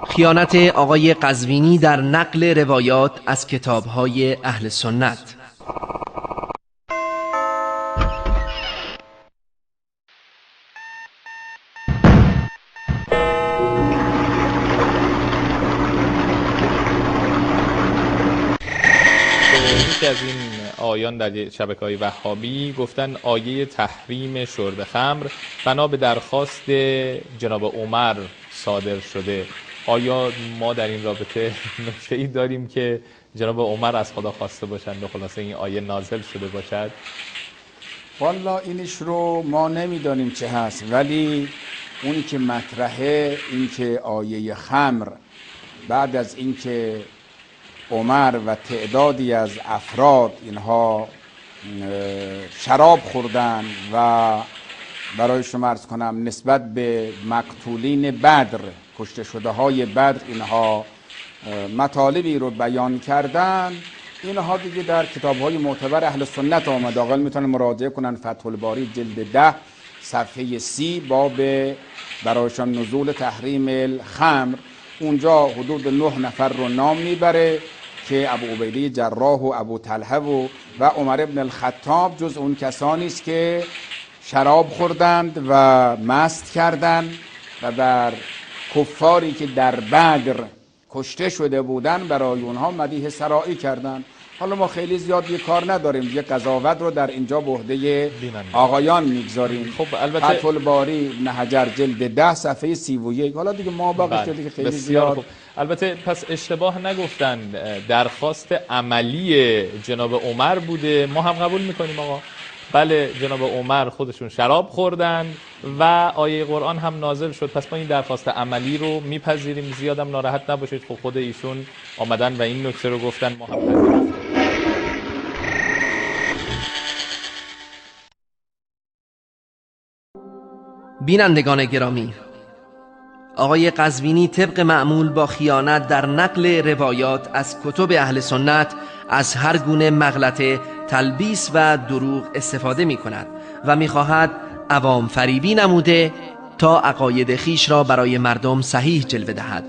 خیانت آقای قزوینی در نقل روایات از کتاب‌های اهل سنت. یکی از این آیان در شبکه‌های وهابی گفتن آیه تحریم شرب خمر بنا به درخواست جناب عمر صادر شده. آیا ما در این رابطه نکته‌ای داریم که جناب عمر از خدا خواسته باشند و خلاصه این آیه نازل شده باشد؟ والا اینش رو ما نمیدانیم چه هست، ولی اونی که مطرحه این که آیه خمر بعد از اینکه عمر و تعدادی از افراد اینها شراب خوردن و برای شما عرض کنم نسبت به مقتولین بدر، کشته شده های بدر، اینها مطالبی رو بیان کردن، اینها دیگه در کتاب های معتبر اهل سنت آمده. آقایان میتونن مراجعه کنن فتح الباری جلد 10 صفحه 30 باب برایشان نزول تحریم الخمر، اونجا حدود 9 نفر رو نام میبره که ابو عبیده جراح و ابو طلحه و عمر ابن الخطاب جز اون کسانی است که شراب خوردند و مست کردند و در کفاری که در بدر کشته شده بودند برای اونها مدیح سرائی کردند. حالا ما خیلی زیاد یه کار نداریم، یه قضاوت رو در اینجا به عهده آقایان میگذاریم. خب البته فتح الباری ابن حجر جلد 10 صفحه 31. حالا دیگه ما باقی شده که خیلی زیاد خوب. البته پس اشتباه نگفتن، درخواست عملی جناب عمر بوده، ما هم قبول میکنیم آقا. بله جناب عمر خودشون شراب خوردن و آیه قرآن هم نازل شد، پس ما این درخواست عملی رو میپذیریم. زیادم ناراحت نباشید، خب خود ایشون آمدن و این نکته رو گفتن، ما هم پذیریم. بینندگان گرامی، آقای قزوینی طبق معمول با خیانت در نقل روایات از کتب اهل سنت از هر گونه مغلطه، تلبیس و دروغ استفاده می کند و می خواهد عوام فریبی نموده تا عقاید خیش را برای مردم صحیح جلوه دهد.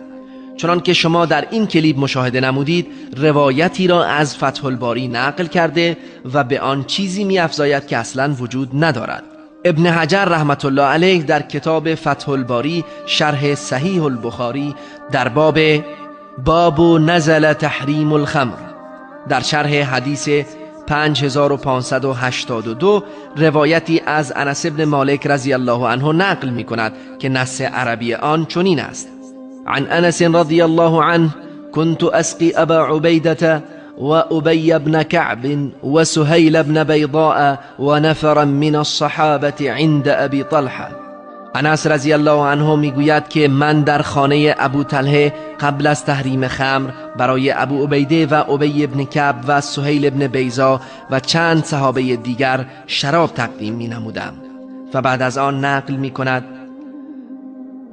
چنان که شما در این کلیپ مشاهده نمودید، روایتی را از فتح الباری نقل کرده و به آن چیزی می افزاید که اصلا وجود ندارد. ابن حجر رحمت الله علیه در کتاب فتح الباری شرح صحیح البخاری در باب نزل تحریم الخمر در شرح حدیث 5582 روایتی از انس بن مالک رضی الله عنه نقل می کند که نص عربی آن چنین است: عن انس رضی الله عنه كنت اسقي ابا عبیدة وأبي بن كعب وسهيل بن بيضاء ونفرا من الصحابة عند أبي طلحة. انس رضی الله عنه میگوید که من در خانه ابو طلحه قبل از تحریم خمر برای ابو عبیده و ابی بن کعب و سهیل بن بیضا و چند صحابه دیگر شراب تقدیم می نمودم. و بعد از آن نقل می کند: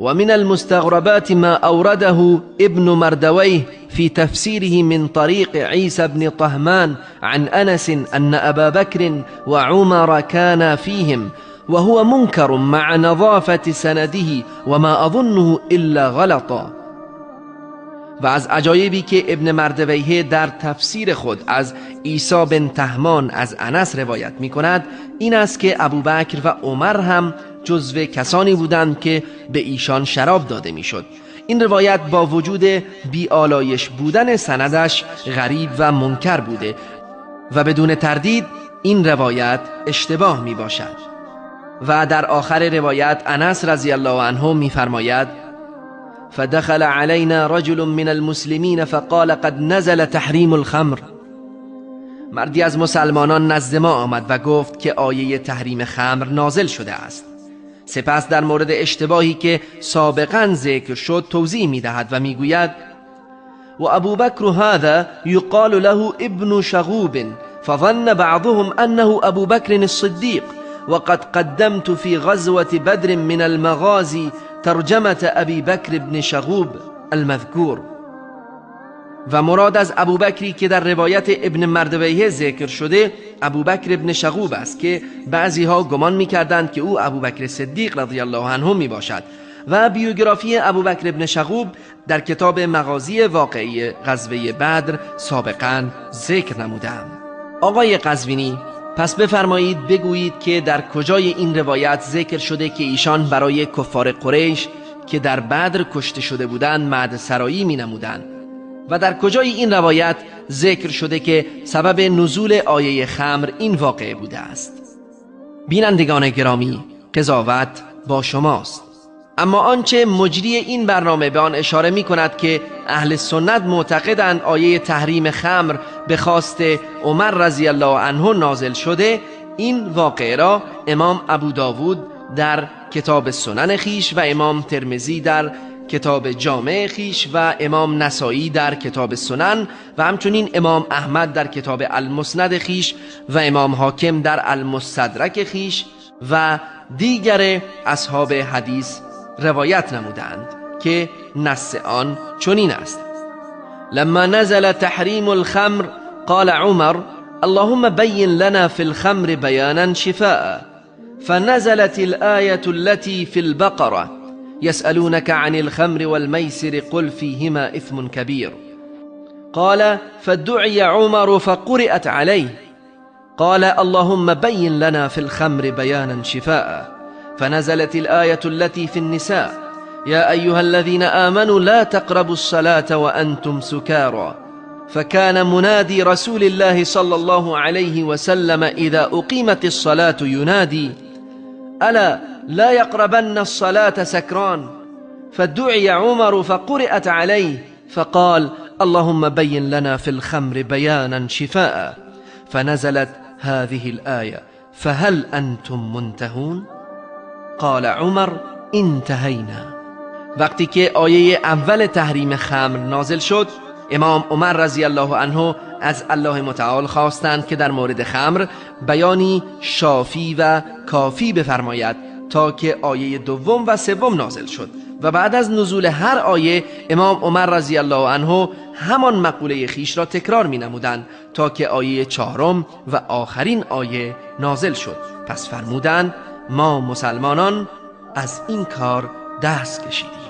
ومن المستغربات ما أورده ابن مردويه في تفسيره من طريق عيسى بن طهمان عن أنس أن أبا بكر وعمر كانا فيهم وهو منكر مع نظافة سنده وما أظنه إلا غلطا. و از عجایبی که ابن مردویه در تفسیر خود از عیسی بن طهمان از انس روایت می کند این است که ابوبکر و عمر هم جزو کسانی بودند که به ایشان شراب داده می شد. این روایت با وجود بی‌آلایش بودن سندش غریب و منکر بوده و بدون تردید این روایت اشتباه می باشد. و در آخر روایت انس رضی الله عنه می فرماید: فدخل علينا رجل من المسلمين فقال قد نزل تحریم الخمر. مردی از مسلمانان نزد ما آمد و گفت که آیه تحریم خمر نازل شده است. سپس در مورد اشتباهی که سابقا ذکر شد توضیح می‌دهد و میگوید: و ابو بکر هذا یقال له ابن شغوب فظن بعضهم انه ابو بکر الصدیق وقد قدمت في غزوة بدر من المغازي ترجمة ابی بکر ابن شغوب المذکور. و مراد از ابوبکری که در روایت ابن مردویه ذکر شده ابوبکر ابن شغوب است که بعضی ها گمان می‌کردند که او ابوبکر صدیق رضی الله عنه می باشد و بیوگرافی ابوبکر ابن شغوب در کتاب مغازی واقعی غزوه بدر سابقاً ذکر نمودم. آقای قزوینی، پس بفرمایید بگویید که در کجای این روایت ذکر شده که ایشان برای کفار قریش که در بدر کشته شده بودند مدحسرایی می نمودند و در کجای این روایت ذکر شده که سبب نزول آیه خمر این واقعه بوده است؟ بینندگان گرامی، قضاوت با شماست. اما آنچه مجری این برنامه به آن اشاره می کند که اهل سنت معتقدند آیه تحریم خمر به خواست عمر رضی الله عنه نازل شده، این واقعه را امام ابو داود در کتاب سنن خیش و امام ترمذی در کتاب جامع خیش و امام نسائی در کتاب سنن و همچنین امام احمد در کتاب المسند خیش و امام حاکم در المستدرک خیش و دیگر اصحاب حدیث روایت نمودند که نص آن چنین است: لما نزل تحریم الخمر قال عمر اللهم بين لنا في الخمر بيانا شفاء فنزلت الآية التي في البقرة يسألونك عن الخمر والميسر قل فيهما إثم كبير قال فدعي عمر فقرأت عليه قال اللهم بين لنا في الخمر بيانا شفاء فنزلت الآية التي في النساء يا أيها الذين آمنوا لا تقربوا الصلاة وأنتم سكارى فكان منادي رسول الله صلى الله عليه وسلم إذا أقيمت الصلاة ينادي ألا لا يقربن الصلاة سكران فدعي عمر فقرأت عليه فقال اللهم بين لنا في الخمر بيانا شفاء فنزلت هذه الآية فهل أنتم منتهون؟ قال عمر انتهینا. وقتی که آیه اول تحریم خمر نازل شد، امام عمر رضی الله عنه از الله متعال خواستند که در مورد خمر بیانی شافی و کافی بفرماید تا که آیه دوم و سوم نازل شد و بعد از نزول هر آیه امام عمر رضی الله عنه همان مقوله خیش را تکرار می نمودند تا که آیه چهارم و آخرین آیه نازل شد. پس فرمودند ما مسلمانان از این کار دست کشیدیم.